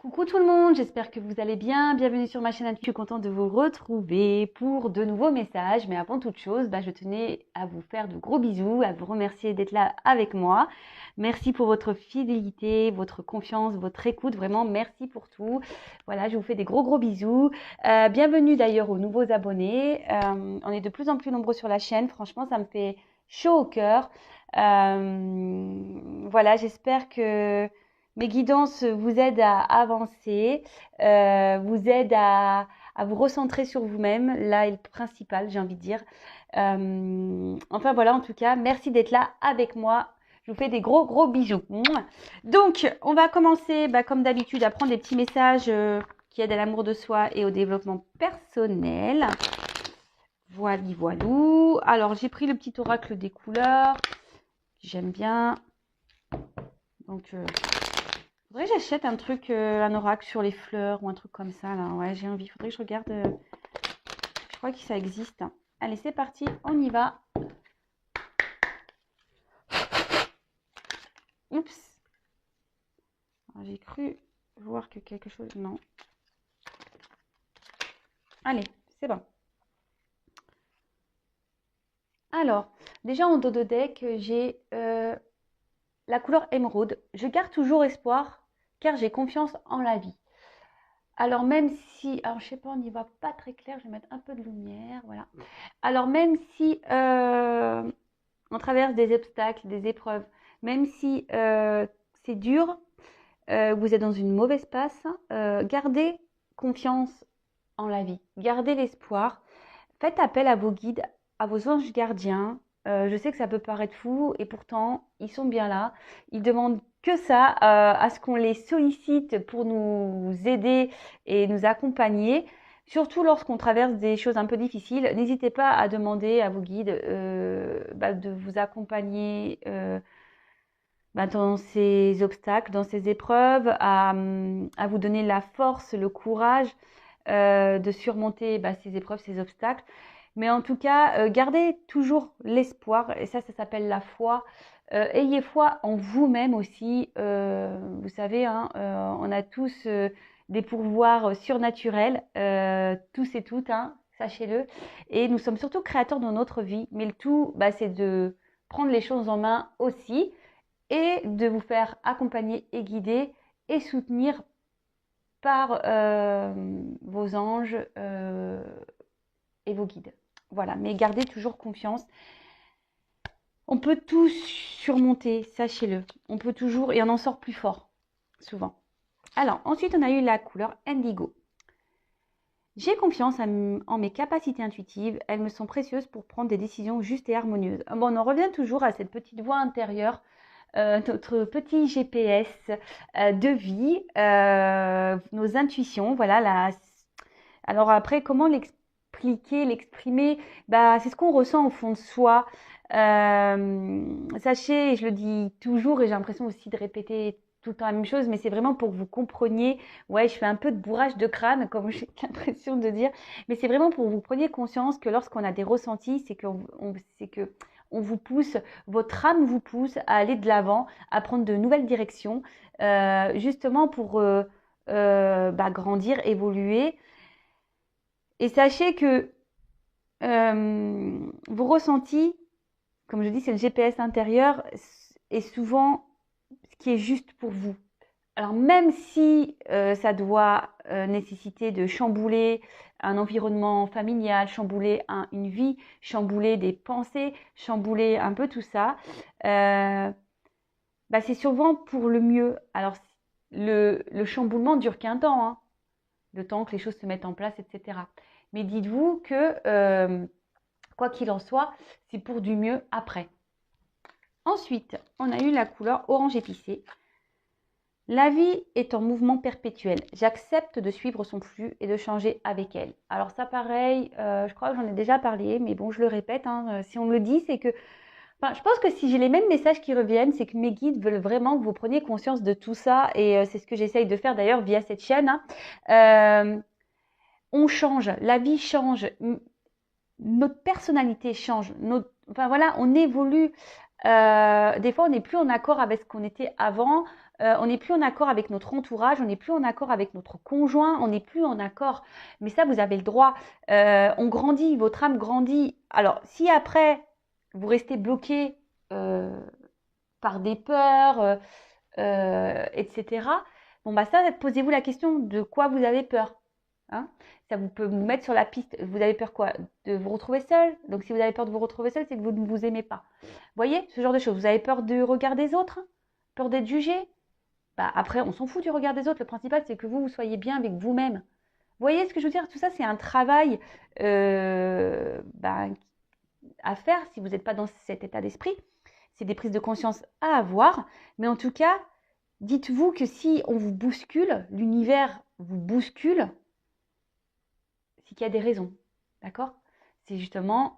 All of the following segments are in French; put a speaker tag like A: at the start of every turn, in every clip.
A: Coucou tout le monde, j'espère que vous allez bien. Bienvenue sur ma chaîne. Je suis contente de vous retrouver pour de nouveaux messages. Mais avant toute chose, je tenais à vous faire de gros bisous, à vous remercier d'être là avec moi. Merci pour votre fidélité, votre confiance, votre écoute. Vraiment, merci pour tout. Voilà, je vous fais des gros bisous. Bienvenue d'ailleurs aux nouveaux abonnés. On est de plus en plus nombreux sur la chaîne. Franchement, ça me fait chaud au cœur. Voilà, j'espère que mes guidances vous aident à avancer, vous aident à vous recentrer sur vous-même. Là est le principal, j'ai envie de dire. Enfin voilà, en tout cas, merci d'être là avec moi. Je vous fais des gros bisous. Mouah. Donc, on va commencer, comme d'habitude, à prendre des petits messages qui aident à l'amour de soi et au développement personnel. Voilou. Alors, j'ai pris le petit oracle des couleurs. J'aime bien. Donc, faudrait que j'achète un truc, un oracle sur les fleurs ou un truc comme ça, là. Ouais, j'ai envie. Faudrait que je regarde. Je crois que ça existe. Allez, c'est parti. On y va. Oups. J'ai cru voir que quelque chose... Non. Allez, c'est bon. Alors, déjà en dos de deck, j'ai la couleur émeraude. Je garde toujours espoir car j'ai confiance en la vie. Alors même si, alors je sais pas, on n'y va pas très clair, je vais mettre un peu de lumière, voilà. Alors même si on traverse des obstacles, des épreuves, même si c'est dur, vous êtes dans une mauvaise passe, gardez confiance en la vie, gardez l'espoir, faites appel à vos guides, à vos anges gardiens. Je sais que ça peut paraître fou et pourtant ils sont bien là. Ils demandent que ça, à ce qu'on les sollicite pour nous aider et nous accompagner. Surtout lorsqu'on traverse des choses un peu difficiles, n'hésitez pas à demander à vos guides de vous accompagner dans ces obstacles, dans ces épreuves, à vous donner la force, le courage de surmonter ces épreuves, ces obstacles. Mais en tout cas, gardez toujours l'espoir, et ça s'appelle la foi. Ayez foi en vous-même aussi. Vous savez, hein, on a tous des pouvoirs surnaturels, tous et toutes, hein, sachez-le. Et nous sommes surtout créateurs de notre vie. Mais le tout, c'est de prendre les choses en main aussi et de vous faire accompagner et guider et soutenir par vos anges et vos guides. Voilà, mais gardez toujours confiance. On peut tout surmonter, sachez-le. On peut toujours, et on en sort plus fort, souvent. Alors, ensuite, on a eu la couleur indigo. J'ai confiance en mes capacités intuitives. Elles me sont précieuses pour prendre des décisions justes et harmonieuses. Bon, on en revient toujours à cette petite voix intérieure, notre petit GPS de vie, nos intuitions. Voilà. Alors après, comment l'exprimer, c'est ce qu'on ressent au fond de soi. Sachez, et je le dis toujours, et j'ai l'impression aussi de répéter tout le temps la même chose, mais c'est vraiment pour que vous compreniez. Ouais, je fais un peu de bourrage de crâne, comme j'ai l'impression de dire, mais c'est vraiment pour que vous preniez conscience que lorsqu'on a des ressentis, c'est que on vous pousse, votre âme vous pousse à aller de l'avant, à prendre de nouvelles directions, justement pour grandir, évoluer. Et sachez que vos ressentis, comme je dis, c'est le GPS intérieur, est souvent ce qui est juste pour vous. Alors même si ça doit nécessiter de chambouler un environnement familial, chambouler une vie, chambouler des pensées, chambouler un peu tout ça, c'est souvent pour le mieux. Alors le chamboulement dure qu'un temps, hein, le temps que les choses se mettent en place, etc. Mais dites-vous que quoi qu'il en soit, c'est pour du mieux après. Ensuite, on a eu la couleur orange épicé. La vie est en mouvement perpétuel. J'accepte de suivre son flux et de changer avec elle. Alors ça, pareil, je crois que j'en ai déjà parlé, mais bon, je le répète, hein, si on me le dit, c'est que... je pense que si j'ai les mêmes messages qui reviennent, c'est que mes guides veulent vraiment que vous preniez conscience de tout ça, et c'est ce que j'essaye de faire d'ailleurs via cette chaîne. Hein. On change, la vie change, notre personnalité change, on évolue Des fois, on n'est plus en accord avec ce qu'on était avant. On n'est plus en accord avec notre entourage. On n'est plus en accord avec notre conjoint. On n'est plus en accord. Mais ça, vous avez le droit. On grandit. Votre âme grandit. Alors, si après, vous restez bloqué par des peurs, etc. Bon, bah ça, posez-vous la question de quoi vous avez peur. Hein, ça vous peut vous mettre sur la piste. Vous avez peur quoi? De vous retrouver seul. Donc si vous avez peur de vous retrouver seul, c'est que vous ne vous aimez pas. Vous voyez, ce genre de choses. Vous avez peur du regard des autres? Peur d'être jugé? Bah, après, on s'en fout du regard des autres. Le principal, c'est que vous soyez bien avec vous-même. Vous voyez ce que je veux dire? Tout ça, c'est un travail à faire si vous n'êtes pas dans cet état d'esprit. C'est des prises de conscience à avoir. Mais en tout cas, dites-vous que si on vous bouscule, l'univers vous bouscule, c'est qu'il y a des raisons. D'accord? C'est justement,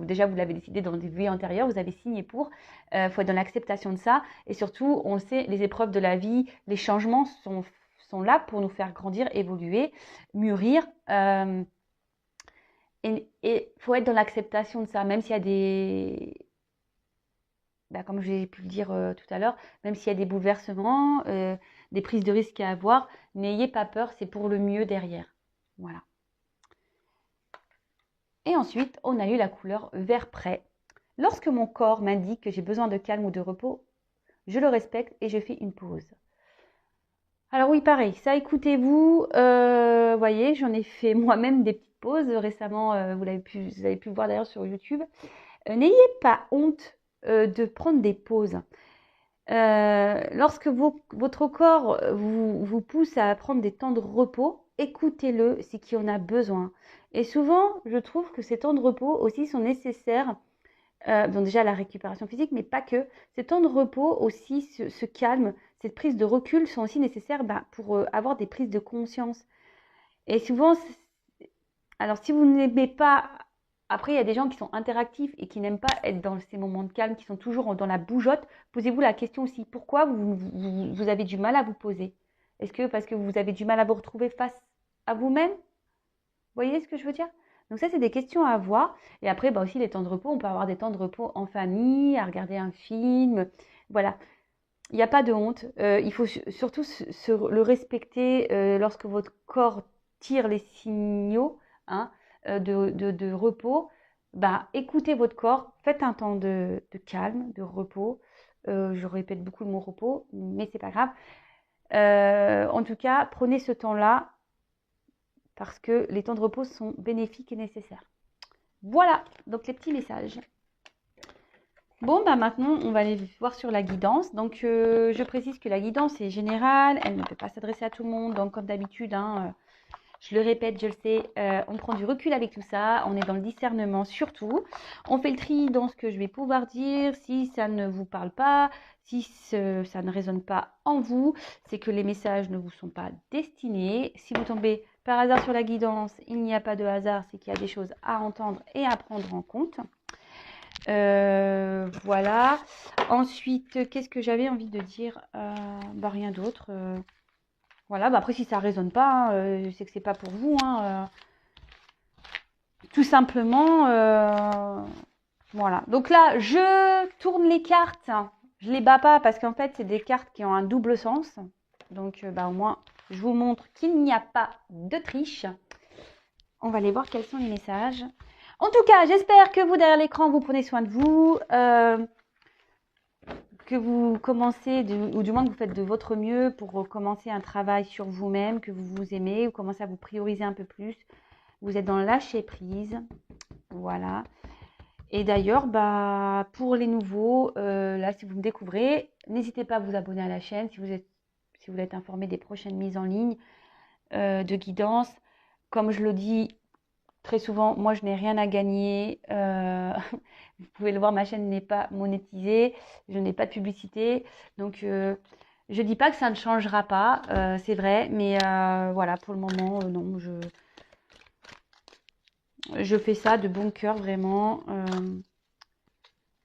A: déjà vous l'avez décidé dans des vies antérieures, vous avez signé pour, faut être dans l'acceptation de ça. Et surtout, on sait, les épreuves de la vie, les changements sont là pour nous faire grandir, évoluer, mûrir. Et faut être dans l'acceptation de ça, même s'il y a des... comme j'ai pu le dire tout à l'heure, même s'il y a des bouleversements, des prises de risques à avoir, n'ayez pas peur, c'est pour le mieux derrière. Voilà. Et ensuite, on a eu la couleur vert prêt. Lorsque mon corps m'indique que j'ai besoin de calme ou de repos, je le respecte et je fais une pause. Alors oui, pareil, ça écoutez-vous, voyez, j'en ai fait moi-même des petites pauses récemment, vous avez pu le voir d'ailleurs sur YouTube. N'ayez pas honte de prendre des pauses. Lorsque votre corps vous pousse à prendre des temps de repos, écoutez-le, c'est qu'il en a besoin. Et souvent, je trouve que ces temps de repos aussi sont nécessaires, donc déjà la récupération physique, mais pas que. Ces temps de repos aussi, ce calme, cette prise de recul sont aussi nécessaires pour avoir des prises de conscience. Et souvent, alors si vous n'aimez pas... Après, il y a des gens qui sont interactifs et qui n'aiment pas être dans ces moments de calme, qui sont toujours dans la bougeotte. Posez-vous la question aussi, pourquoi vous avez du mal à vous poser? Est-ce que parce que vous avez du mal à vous retrouver face à vous-même? Vous voyez ce que je veux dire? Donc ça, c'est des questions à avoir. Et après, aussi les temps de repos, on peut avoir des temps de repos en famille, à regarder un film. Voilà, il n'y a pas de honte. Il faut surtout le respecter lorsque votre corps tire les signaux, hein, de repos. Écoutez votre corps, faites un temps de calme, de repos. Je répète beaucoup le mot repos, mais c'est pas grave. En tout cas, prenez ce temps-là parce que les temps de repos sont bénéfiques et nécessaires. Voilà, donc les petits messages. Bon, maintenant, on va aller voir sur la guidance. Donc, je précise que la guidance est générale, elle ne peut pas s'adresser à tout le monde. Donc, comme d'habitude, je le répète, je le sais, on prend du recul avec tout ça, on est dans le discernement surtout. On fait le tri dans ce que je vais pouvoir dire. Si ça ne vous parle pas, si ça ne résonne pas en vous, c'est que les messages ne vous sont pas destinés. Si vous tombez par hasard sur la guidance, il n'y a pas de hasard, c'est qu'il y a des choses à entendre et à prendre en compte. Voilà. Ensuite, qu'est-ce que j'avais envie de dire? Rien d'autre. Voilà. Après, si ça ne résonne pas, c'est que c'est pas pour vous. Tout simplement. Voilà. Donc là, je tourne les cartes. Je les bats pas parce qu'en fait, c'est des cartes qui ont un double sens. Donc, au moins, je vous montre qu'il n'y a pas de triche. On va aller voir quels sont les messages. En tout cas, j'espère que vous, derrière l'écran, vous prenez soin de vous, que vous commencez, ou du moins que vous faites de votre mieux pour commencer un travail sur vous-même, que vous vous aimez, vous commencez à vous prioriser un peu plus. Vous êtes dans le lâcher prise. Voilà. Et d'ailleurs, pour les nouveaux, là, si vous me découvrez, n'hésitez pas à vous abonner à la chaîne si vous voulez être informé des prochaines mises en ligne de guidance. Comme je le dis très souvent, moi, je n'ai rien à gagner. Vous pouvez le voir, ma chaîne n'est pas monétisée. Je n'ai pas de publicité. Donc, je ne dis pas que ça ne changera pas. C'est vrai. Mais voilà, pour le moment, non. Je fais ça de bon cœur, vraiment.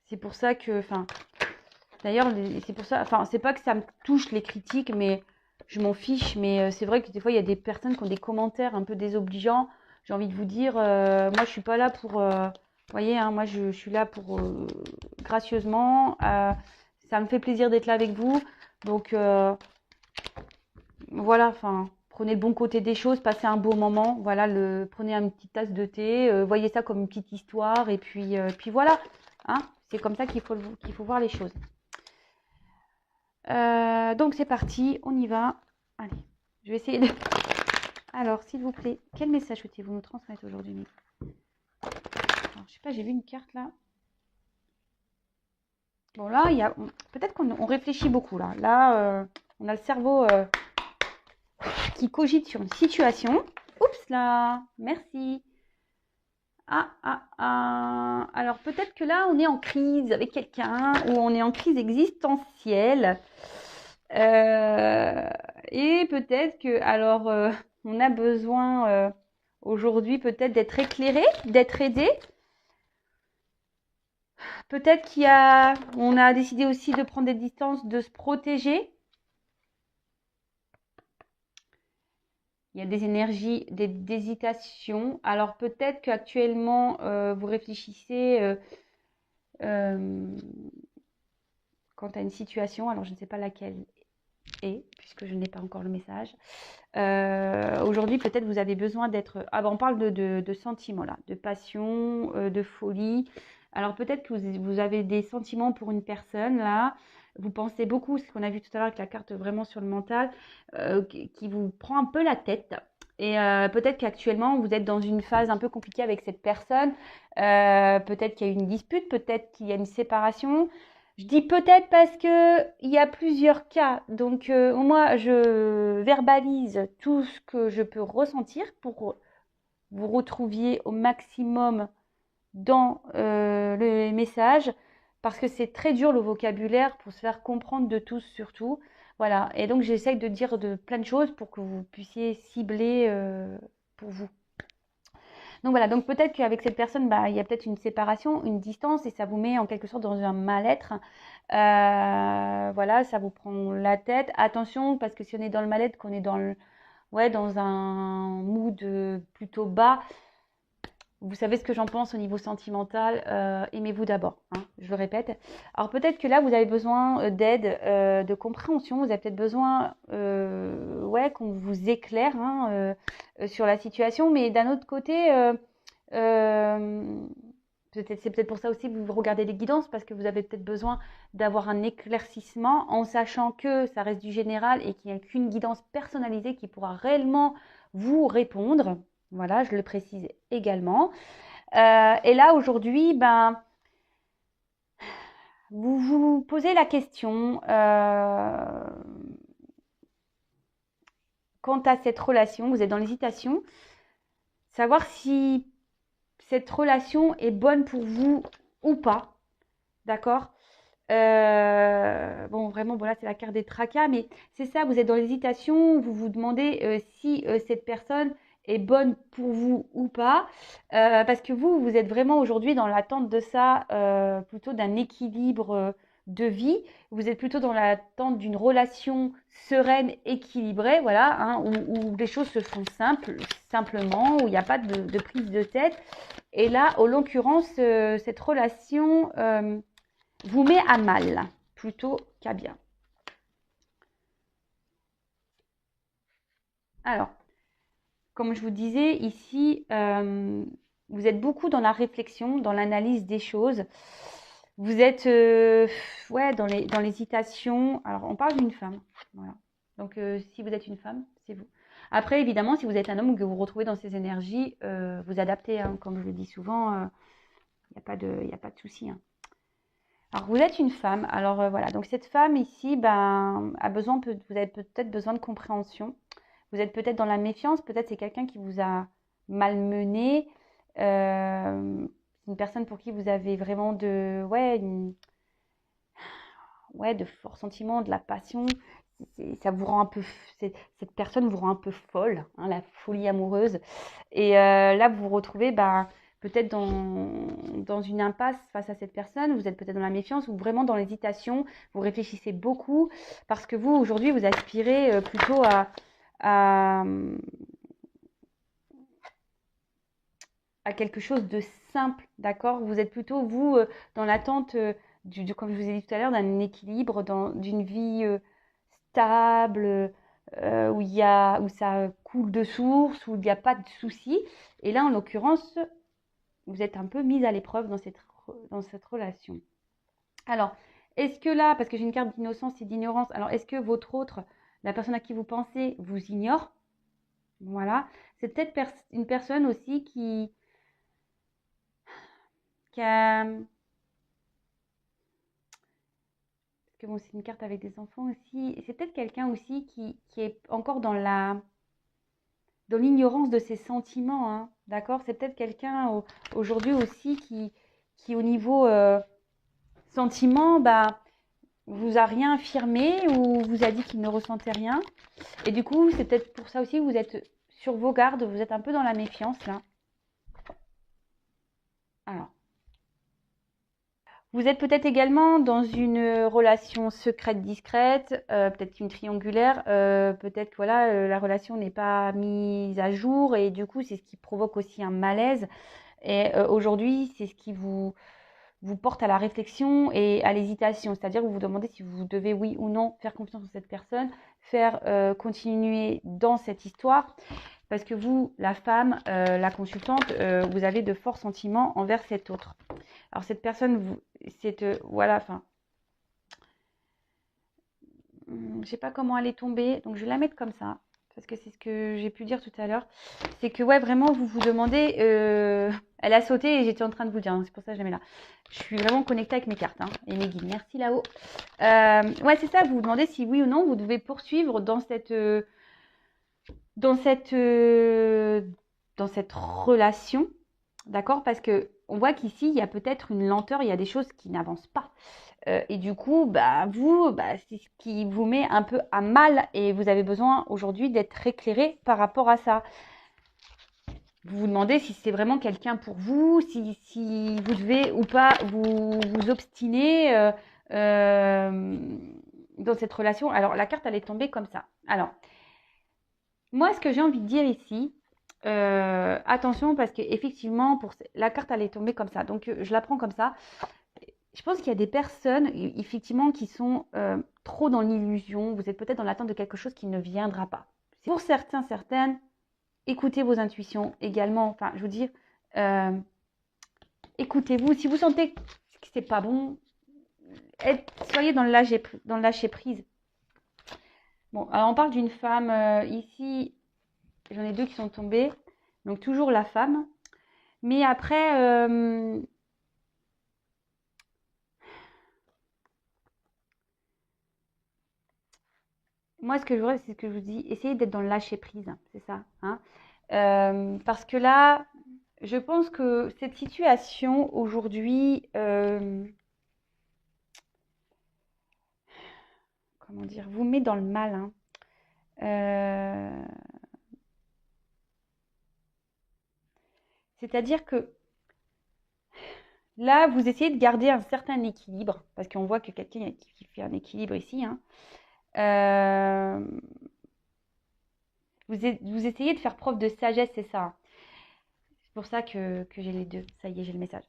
A: C'est pour ça que... D'ailleurs, c'est pour ça... c'est pas que ça me touche les critiques, mais je m'en fiche. Mais c'est vrai que des fois, il y a des personnes qui ont des commentaires un peu désobligeants. J'ai envie de vous dire, moi, je suis pas là voyez, hein, moi, je suis là pour gracieusement. Ça me fait plaisir d'être là avec vous. Donc, voilà, enfin, prenez le bon côté des choses, passez un beau moment. Voilà, prenez une petite tasse de thé, voyez ça comme une petite histoire. Et puis voilà, hein, c'est comme ça qu'il faut voir les choses. Donc, c'est parti, on y va. Allez, je vais essayer de... Alors, s'il vous plaît, quel message souhaitez-vous nous transmettre aujourd'hui? Alors, je sais pas, j'ai vu une carte là. Bon, là, il y a... peut-être qu'on réfléchit beaucoup là. Là, on a le cerveau qui cogite sur une situation. Oups là, merci. Alors, peut-être que là, on est en crise avec quelqu'un ou on est en crise existentielle. Et peut-être que, alors, on a besoin aujourd'hui peut-être d'être éclairé, d'être aidé. Peut-être on a décidé aussi de prendre des distances, de se protéger. Il y a des énergies, des hésitations. Alors peut-être qu'actuellement, vous réfléchissez quant à une situation. Alors je ne sais pas laquelle est, puisque je n'ai pas encore le message. Aujourd'hui, peut-être vous avez besoin d'être... Ah ben, on parle de sentiments là, de passion, de folie. Alors peut-être que vous avez des sentiments pour une personne là. Vous pensez beaucoup, ce qu'on a vu tout à l'heure avec la carte vraiment sur le mental, qui vous prend un peu la tête. Et peut-être qu'actuellement, vous êtes dans une phase un peu compliquée avec cette personne. Peut-être qu'il y a eu une dispute, peut-être qu'il y a une séparation. Je dis peut-être parce que il y a plusieurs cas. Donc, moi, je verbalise tout ce que je peux ressentir pour vous retrouviez au maximum dans le message. Parce que c'est très dur le vocabulaire pour se faire comprendre de tous surtout. Voilà. Et donc, j'essaye de dire plein de choses pour que vous puissiez cibler pour vous. Donc voilà, donc peut-être qu'avec cette personne, bah, il y a peut-être une séparation, une distance, et ça vous met en quelque sorte dans un mal-être. Voilà, ça vous prend la tête. Attention, parce que si on est dans le mal-être, qu'on est dans un mood plutôt bas, vous savez ce que j'en pense au niveau sentimental, aimez-vous d'abord, hein, je le répète. Alors peut-être que là, vous avez besoin d'aide, de compréhension, vous avez peut-être besoin qu'on vous éclaire hein, sur la situation, mais d'un autre côté, c'est peut-être pour ça aussi que vous regardez les guidances, parce que vous avez peut-être besoin d'avoir un éclaircissement en sachant que ça reste du général et qu'il n'y a qu'une guidance personnalisée qui pourra réellement vous répondre. Voilà, je le précise également. Et là, aujourd'hui, ben, vous vous posez la question quant à cette relation, vous êtes dans l'hésitation, savoir si cette relation est bonne pour vous ou pas, d'accord? Bon, vraiment, bon là, c'est la carte des tracas, mais c'est ça, vous êtes dans l'hésitation, vous vous demandez si cette personne est bonne pour vous ou pas, parce que vous êtes vraiment aujourd'hui dans l'attente de ça, plutôt d'un équilibre de vie. Vous êtes plutôt dans l'attente d'une relation sereine, équilibrée, voilà, hein, où les choses se font simplement, où il n'y a pas de prise de tête. Et là, en l'occurrence, cette relation vous met à mal plutôt qu'à bien. Alors, comme je vous disais ici, vous êtes beaucoup dans la réflexion, dans l'analyse des choses. Vous êtes dans l'hésitation. Alors, on parle d'une femme. Voilà. Donc, si vous êtes une femme, c'est vous. Après, évidemment, si vous êtes un homme ou que vous vous retrouvez dans ces énergies, vous adaptez. Hein, comme je le dis souvent, il n'y a pas de souci. Hein. Alors, vous êtes une femme. Alors, voilà. Donc, cette femme ici, ben, vous avez peut-être besoin de compréhension. Vous êtes peut-être dans la méfiance. Peut-être c'est quelqu'un qui vous a malmené. Une personne pour qui vous avez vraiment de forts sentiments, de la passion. Ça vous rend un peu, cette personne vous rend un peu folle, hein, la folie amoureuse. Et là, vous vous retrouvez peut-être dans une impasse face à cette personne. Vous êtes peut-être dans la méfiance ou vraiment dans l'hésitation. Vous réfléchissez beaucoup parce que vous, aujourd'hui, vous aspirez plutôt à quelque chose de simple, d'accord? Vous êtes plutôt, vous, dans l'attente, comme je vous ai dit tout à l'heure, d'un équilibre, d'une vie stable, où ça coule de source, où il n'y a pas de soucis. Et là, en l'occurrence, vous êtes un peu mise à l'épreuve dans cette relation. Alors, est-ce que là, parce que j'ai une carte d'innocence et d'ignorance, alors est-ce que votre autre, la personne à qui vous pensez, vous ignore? Voilà. C'est peut-être une personne aussi qui a... Parce que bon, c'est une carte avec des enfants aussi. C'est peut-être quelqu'un aussi qui est encore dans l'ignorance de ses sentiments, hein, d'accord? C'est peut-être quelqu'un aujourd'hui aussi qui au niveau sentiment, bah, vous a rien affirmé ou vous a dit qu'il ne ressentait rien. Et du coup, c'est peut-être pour ça aussi que vous êtes sur vos gardes, vous êtes un peu dans la méfiance là. Alors, vous êtes peut-être également dans une relation secrète discrète, peut-être une triangulaire, peut-être que voilà, la relation n'est pas mise à jour et du coup, c'est ce qui provoque aussi un malaise. Et aujourd'hui, c'est ce qui vous porte à la réflexion et à l'hésitation. C'est-à-dire que vous vous demandez si vous devez, oui ou non, faire confiance en cette personne, faire continuer dans cette histoire. Parce que vous, la femme, la consultante, vous avez de forts sentiments envers cet autre. Alors cette personne, voilà, enfin, je sais pas comment elle est tombée, donc je vais la mettre comme ça, parce que c'est ce que j'ai pu dire tout à l'heure. C'est que ouais, vraiment, vous vous demandez, elle a sauté et j'étais en train de vous dire, hein, c'est pour ça que je la mets là. Je suis vraiment connectée avec mes cartes hein, et mes guides. Merci là-haut. Ouais, c'est ça, vous vous demandez si oui ou non, vous devez poursuivre dans cette relation, d'accord? Parce que on voit qu'ici, il y a peut-être une lenteur, il y a des choses qui n'avancent pas. Et du coup, bah, c'est ce qui vous met un peu à mal et vous avez besoin aujourd'hui d'être éclairé par rapport à ça. Vous vous demandez si c'est vraiment quelqu'un pour vous, si vous devez ou pas vous obstiner dans cette relation. Alors, la carte, elle est tombée comme ça. Alors, moi, ce que j'ai envie de dire ici, attention parce qu'effectivement, la carte, elle est tombée comme ça. Donc, je la prends comme ça. Je pense qu'il y a des personnes, effectivement, qui sont trop dans l'illusion. Vous êtes peut-être dans l'attente de quelque chose qui ne viendra pas. Pour certains, certaines, écoutez vos intuitions également. Enfin, je veux dire, écoutez-vous. Si vous sentez que c'est pas bon, soyez dans le lâcher prise. Bon, alors on parle d'une femme ici. J'en ai deux qui sont tombés. Donc toujours la femme. Mais après, moi, ce que je voudrais, c'est ce que je vous dis, essayez d'être dans le lâcher prise, c'est ça. Hein. Parce que là, je pense que cette situation aujourd'hui, comment dire, vous met dans le mal. Hein. C'est-à-dire que là, vous essayez de garder un certain équilibre, parce qu'on voit que quelqu'un qui fait un équilibre ici. Hein. Vous essayez de faire preuve de sagesse, c'est ça. C'est pour ça que j'ai les deux. Ça y est, j'ai le message.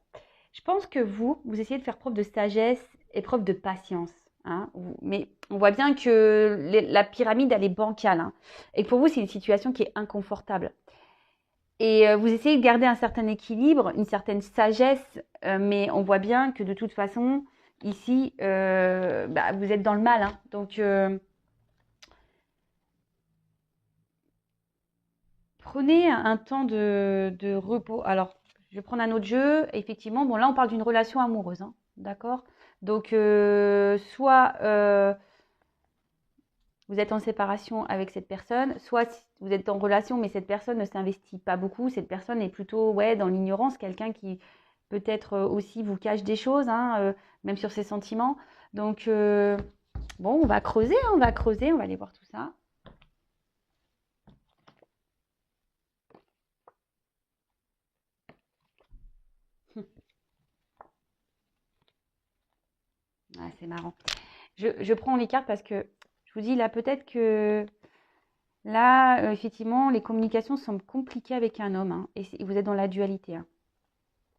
A: Je pense que vous essayez de faire preuve de sagesse et preuve de patience. Hein, mais on voit bien que la pyramide, elle est bancale. Hein, et pour vous, c'est une situation qui est inconfortable. Et vous essayez de garder un certain équilibre, une certaine sagesse, mais on voit bien que de toute façon, ici, vous êtes dans le mal. Hein, donc, prenez un temps de repos. Alors, je vais prendre un autre jeu. Effectivement, bon, là, on parle d'une relation amoureuse. Hein, d'accord? Donc, soit vous êtes en séparation avec cette personne, soit vous êtes en relation, mais cette personne ne s'investit pas beaucoup. Cette personne est plutôt ouais, dans l'ignorance, quelqu'un qui peut-être aussi vous cache des choses, hein, même sur ses sentiments. Donc, bon, on va creuser, on va aller voir tout ça. Ah, c'est marrant. Je prends les cartes parce que je vous dis là, peut-être que là, effectivement, les communications semblent compliquées avec un homme hein, et vous êtes dans la dualité. Hein.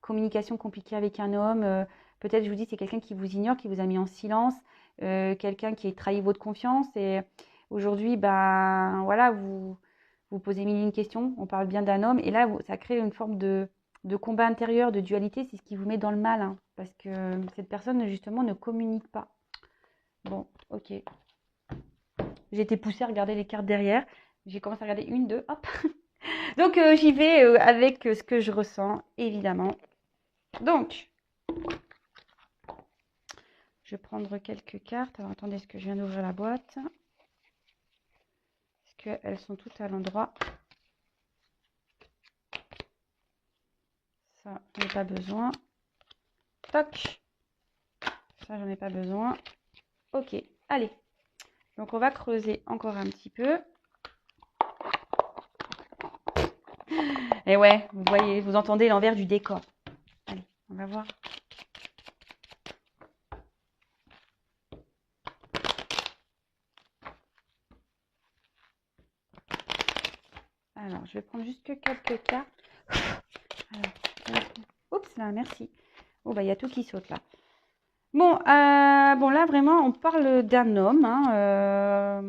A: communication compliquée avec un homme. Peut-être, je vous dis, c'est quelqu'un qui vous ignore, qui vous a mis en silence, quelqu'un qui a trahi votre confiance. Et aujourd'hui, ben voilà, vous posez mille et une questions. On parle bien d'un homme. Et là, ça crée une forme de combat intérieur, de dualité. C'est ce qui vous met dans le mal, hein, parce que cette personne, justement, ne communique pas. Bon, ok. J'ai été poussée à regarder les cartes derrière. J'ai commencé à regarder une, deux, hop. Donc, j'y vais avec ce que je ressens, évidemment. Donc, je vais prendre quelques cartes. Alors, attendez, est-ce que je viens d'ouvrir la boîte? Est-ce qu'elles sont toutes à l'endroit? Ça, j'en ai pas besoin. Toc. Ça, j'en ai pas besoin. Ok, allez. Donc, on va creuser encore un petit peu. Et ouais, vous voyez, vous entendez l'envers du décor. Allez, on va voir. Alors, je vais prendre juste quelques cartes. Alors, oups, là, merci. Oh, bah, il y a tout qui saute là. Bon, bon, là, vraiment, on parle d'un homme. Hein,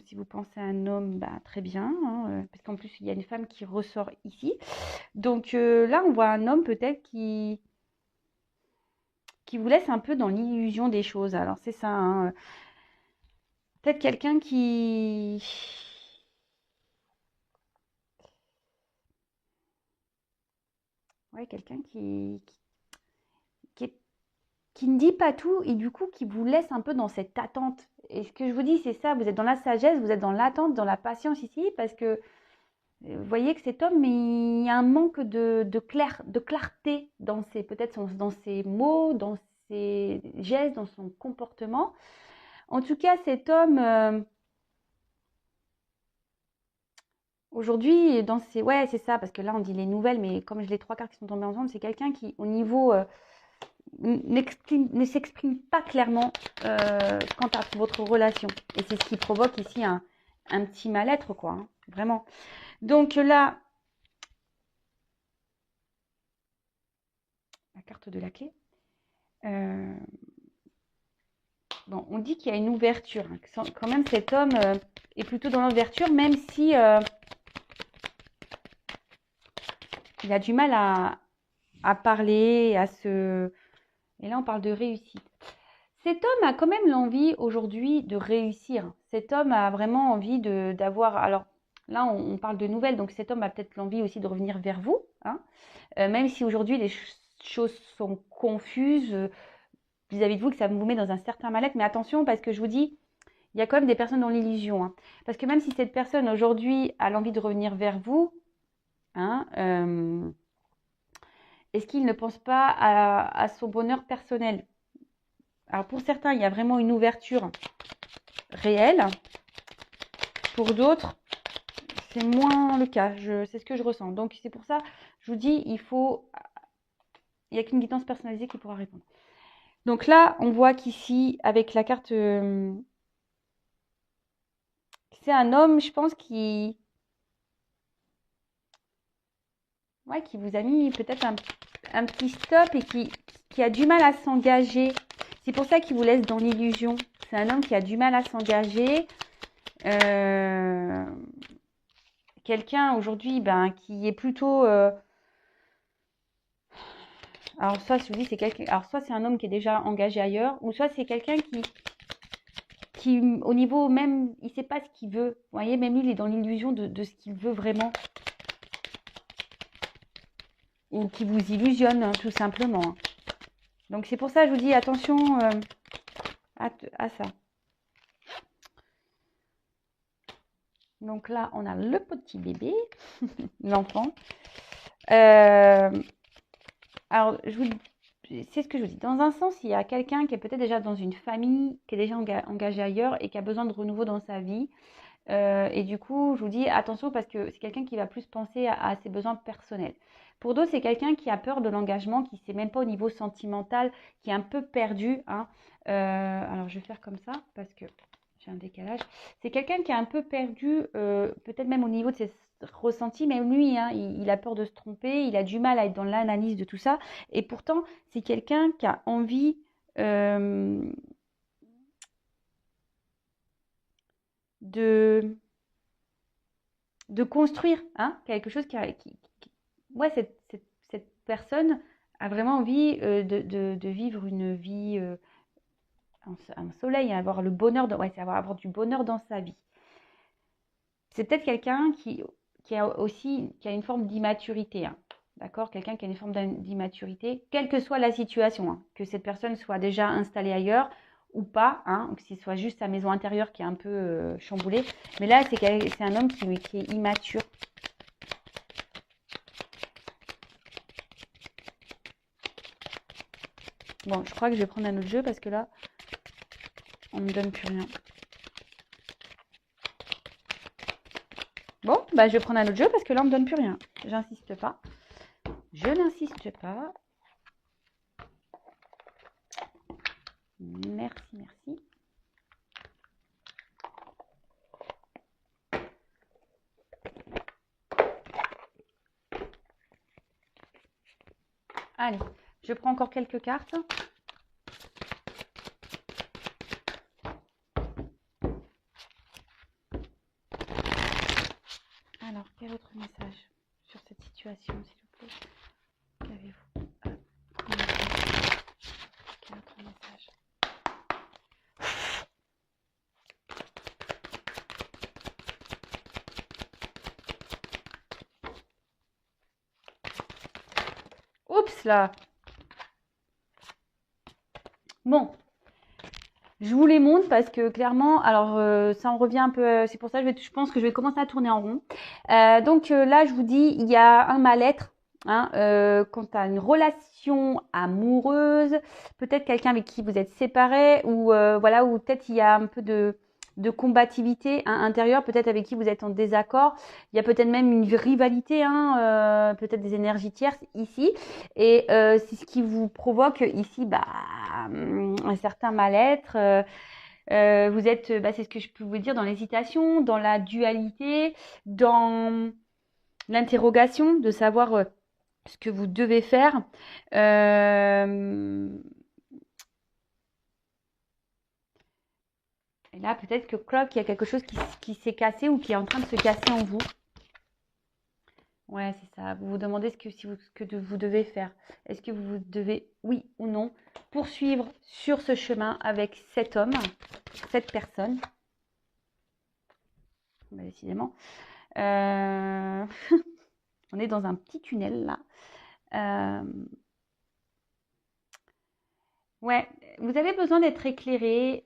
A: si vous pensez à un homme, bah, très bien. Hein, parce qu'en plus, il y a une femme qui ressort ici. Donc là, on voit un homme peut-être qui vous laisse un peu dans l'illusion des choses. Alors, c'est ça. Hein, peut-être quelqu'un qui... Ouais, quelqu'un qui est qui ne dit pas tout et du coup qui vous laisse un peu dans cette attente. Et ce que je vous dis, c'est ça, vous êtes dans la sagesse, vous êtes dans l'attente, dans la patience ici, parce que vous voyez que cet homme, il y a un manque de clarté dans ses, peut-être dans ses mots, dans ses gestes, dans son comportement. En tout cas, cet homme, aujourd'hui, dans ses... Ouais, c'est ça, parce que là, on dit les nouvelles, mais comme j'ai les trois cartes qui sont tombées ensemble, c'est quelqu'un qui, au niveau... ne s'exprime pas clairement quant à votre relation. Et c'est ce qui provoque ici un petit mal-être, quoi. Hein, vraiment. Donc là, la carte de la clé. Bon, on dit qu'il y a une ouverture. Hein, quand même, cet homme est plutôt dans l'ouverture, même si il a du mal à parler, à se... Et là, on parle de réussite. Cet homme a quand même l'envie aujourd'hui de réussir. Cet homme a vraiment envie d'avoir... Alors là, on parle de nouvelles, donc cet homme a peut-être l'envie aussi de revenir vers vous. Hein, même si aujourd'hui, les choses sont confuses vis-à-vis de vous, que ça vous met dans un certain mal-être. Mais attention, parce que je vous dis, il y a quand même des personnes dans l'illusion. Hein, parce que même si cette personne aujourd'hui a l'envie de revenir vers vous, hein, est-ce qu'il ne pense pas à son bonheur personnel? Alors pour certains, il y a vraiment une ouverture réelle. Pour d'autres, c'est moins le cas. C'est ce que je ressens. Donc c'est pour ça, je vous dis, il n'y a qu'une guidance personnalisée qui pourra répondre. Donc là, on voit qu'ici, avec la carte, c'est un homme, je pense, qui vous a mis peut-être un petit stop et qui a du mal à s'engager. C'est pour ça qu'il vous laisse dans l'illusion. C'est un homme qui a du mal à s'engager. Quelqu'un aujourd'hui qui est plutôt... alors soit je vous dis c'est quelqu'un, alors soit c'est un homme qui est déjà engagé ailleurs, ou soit c'est quelqu'un qui au niveau même, il sait pas ce qu'il veut. Vous voyez, même lui, il est dans l'illusion de ce qu'il veut vraiment. Ou qui vous illusionne, hein, tout simplement. Hein. Donc c'est pour ça que je vous dis attention à ça. Donc là, on a le petit bébé, l'enfant. Alors, c'est ce que je vous dis. Dans un sens, il y a quelqu'un qui est peut-être déjà dans une famille, qui est déjà engagé ailleurs et qui a besoin de renouveau dans sa vie. Et du coup, je vous dis attention parce que c'est quelqu'un qui va plus penser à ses besoins personnels. Pour d'autres, c'est quelqu'un qui a peur de l'engagement, qui ne sait même pas au niveau sentimental, qui est un peu perdu. Hein. Alors, je vais faire comme ça parce que j'ai un décalage. C'est quelqu'un qui est un peu perdu, peut-être même au niveau de ressenti, même lui, hein, il a peur de se tromper, il a du mal à être dans l'analyse de tout ça. Et pourtant, c'est quelqu'un qui a envie de, de construire hein, quelque chose ouais, cette personne a vraiment envie de vivre une vie, un soleil, avoir le bonheur, ouais, c'est avoir du bonheur dans sa vie. C'est peut-être quelqu'un qui a aussi qui a une forme d'immaturité. Hein. D'accord? Quelqu'un qui a une forme d'immaturité, quelle que soit la situation, hein, que cette personne soit déjà installée ailleurs ou pas, hein, ou que ce soit juste sa maison intérieure qui est un peu chamboulée. Mais là, c'est un homme qui est immature. Bon, je crois que je vais prendre un autre jeu parce que là, on ne me donne plus rien. Bon, bah, je vais prendre un autre jeu parce que là, on ne me donne plus rien. J'insiste pas. Je n'insiste pas. Merci, merci. Allez, je prends encore quelques cartes. Alors, quel autre message sur cette situation, s'il vous plaît? Qu'avez-vous à communiquer? Quel autre message? Oups là. Bon, je vous les montre parce que clairement, alors ça en revient un peu, c'est pour ça que je pense que je vais commencer à tourner en rond. Donc là, je vous dis, il y a un mal-être hein, quant à une relation amoureuse, peut-être quelqu'un avec qui vous êtes séparés ou voilà, ou peut-être il y a un peu de combativité hein, intérieure, peut-être avec qui vous êtes en désaccord. Il y a peut-être même une rivalité, hein, peut-être des énergies tierces ici. Et c'est ce qui vous provoque ici bah, un certain mal-être. Vous êtes, bah, c'est ce que je peux vous dire, dans l'hésitation, dans la dualité, dans l'interrogation de savoir ce que vous devez faire. Et là, peut-être que Clock, il y a quelque chose qui s'est cassé ou qui est en train de se casser en vous. Ouais, c'est ça. Vous vous demandez ce que vous devez faire. Est-ce que vous devez, oui ou non, poursuivre sur ce chemin avec cet homme, cette personne. Bah, décidément. On est dans un petit tunnel là. Ouais, vous avez besoin d'être éclairé.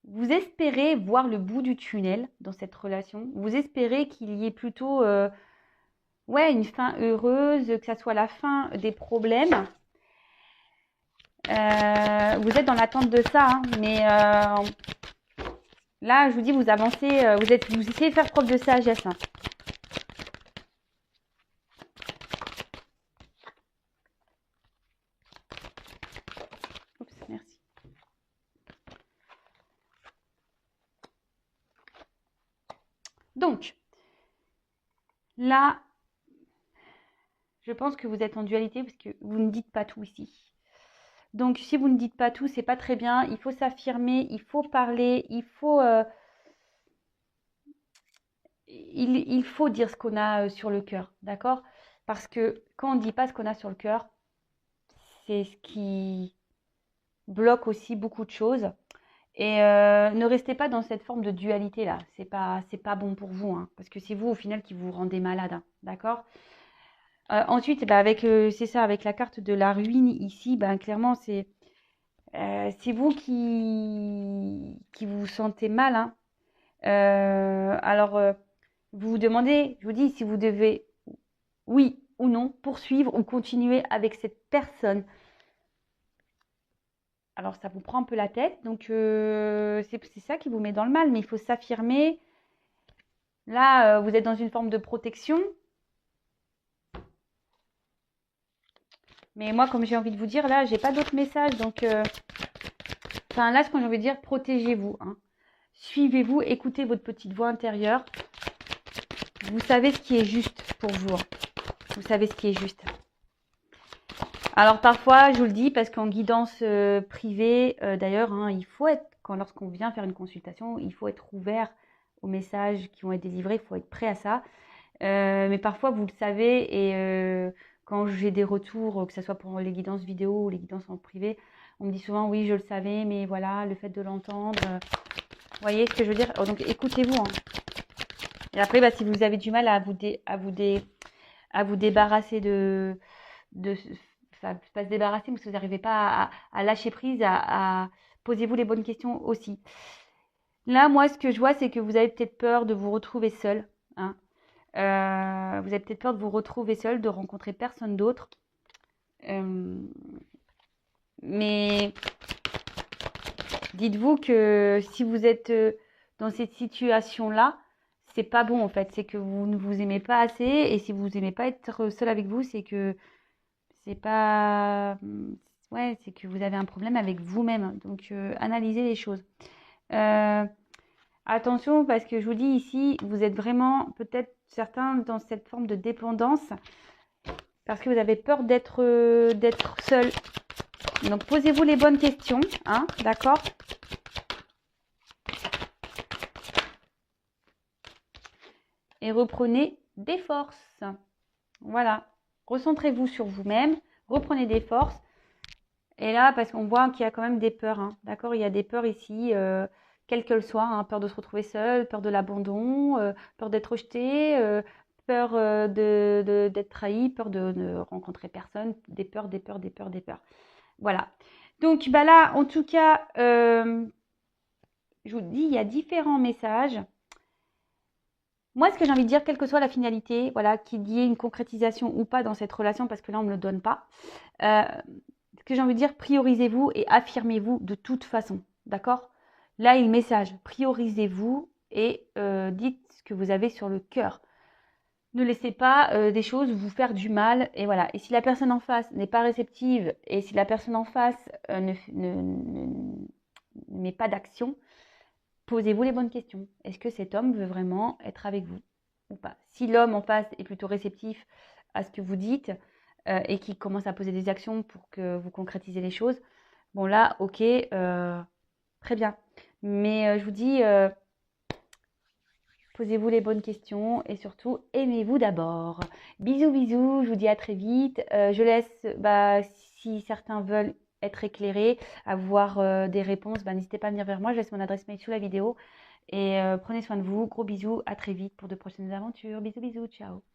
A: Vous espérez voir le bout du tunnel dans cette relation. Vous espérez qu'il y ait plutôt ouais, une fin heureuse, que ça soit la fin des problèmes. Vous êtes dans l'attente de ça, hein, mais là, je vous dis, vous avancez, vous essayez de faire preuve de sagesse. Hein. Oups, merci. Donc, là, je pense que vous êtes en dualité parce que vous ne dites pas tout ici. Donc, si vous ne dites pas tout, c'est pas très bien. Il faut s'affirmer, il faut parler, il faut dire ce qu'on a sur le cœur, d'accord? Parce que quand on ne dit pas ce qu'on a sur le cœur, c'est ce qui bloque aussi beaucoup de choses. Et ne restez pas dans cette forme de dualité là. C'est pas bon pour vous, hein, parce que c'est vous au final qui vous rendez malade, hein, d'accord? Ensuite, bah, c'est ça, avec la carte de la ruine ici, bah, clairement c'est vous qui vous sentez mal, hein. Alors vous vous demandez, je vous dis, si vous devez oui ou non poursuivre ou continuer avec cette personne. Alors ça vous prend un peu la tête, donc c'est ça qui vous met dans le mal, mais il faut s'affirmer. Là, vous êtes dans une forme de protection. Mais moi, comme j'ai envie de vous dire, là, j'ai pas d'autres messages, donc enfin là, ce que j'ai envie de dire, protégez-vous. Hein. Suivez-vous, écoutez votre petite voix intérieure. Vous savez ce qui est juste pour vous. Vous savez ce qui est juste. Alors parfois, je vous le dis, parce qu'en guidance privée, d'ailleurs, hein, il faut être, lorsqu'on vient faire une consultation, il faut être ouvert aux messages qui vont être délivrés, il faut être prêt à ça. Mais parfois, vous le savez, et quand j'ai des retours, que ce soit pour les guidances vidéo ou les guidances en privé, on me dit souvent, oui, je le savais, mais voilà, le fait de l'entendre, vous voyez ce que je veux dire? Donc écoutez-vous, hein. Et après, bah, si vous avez du mal à vous débarrasser enfin, pas se débarrasser, parce que vous n'arrivez pas à lâcher prise, posez-vous les bonnes questions aussi. Là, moi, ce que je vois, c'est que vous avez peut-être peur de vous retrouver seul, hein. Vous avez peut-être peur de vous retrouver seul, de rencontrer personne d'autre. Mais dites-vous que si vous êtes dans cette situation-là, c'est pas bon en fait. C'est que vous ne vous aimez pas assez. Et si vous n'aimez pas être seul avec vous, c'est que c'est pas. Ouais, c'est que vous avez un problème avec vous-même. Donc, analysez les choses. Attention, parce que je vous dis ici, vous êtes vraiment peut-être certains dans cette forme de dépendance parce que vous avez peur d'être seul. Donc, posez-vous les bonnes questions, hein, d'accord? Et reprenez des forces. Voilà. Recentrez-vous sur vous-même, reprenez des forces. Et là, parce qu'on voit qu'il y a quand même des peurs, hein, d'accord? Il y a des peurs ici, quelles qu'elles soient, hein, peur de se retrouver seul, peur de l'abandon, peur d'être rejeté, peur d'être trahi, peur de ne rencontrer personne, des peurs, des peurs, des peurs, des peurs. Voilà. Donc bah là, en tout cas, je vous dis, il y a différents messages. Moi, ce que j'ai envie de dire, quelle que soit la finalité, voilà, qu'il y ait une concrétisation ou pas dans cette relation, parce que là, on ne me le donne pas, ce que j'ai envie de dire, priorisez-vous et affirmez-vous de toute façon, d'accord? Là, il y a le message, priorisez-vous et dites ce que vous avez sur le cœur. Ne laissez pas des choses vous faire du mal, et voilà. Et si la personne en face n'est pas réceptive, et si la personne en face ne met pas d'action, posez-vous les bonnes questions. Est-ce que cet homme veut vraiment être avec vous ou pas? Si l'homme en face est plutôt réceptif à ce que vous dites et qu'il commence à poser des actions pour que vous concrétisez les choses, bon là, ok, très bien. Mais je vous dis, posez-vous les bonnes questions et surtout, aimez-vous d'abord. Bisous, bisous, je vous dis à très vite. Je laisse, si certains veulent être éclairés, avoir des réponses, n'hésitez pas à venir vers moi. Je laisse mon adresse mail sous la vidéo. Et prenez soin de vous. Gros bisous. À très vite pour de prochaines aventures. Bisous, bisous. Ciao.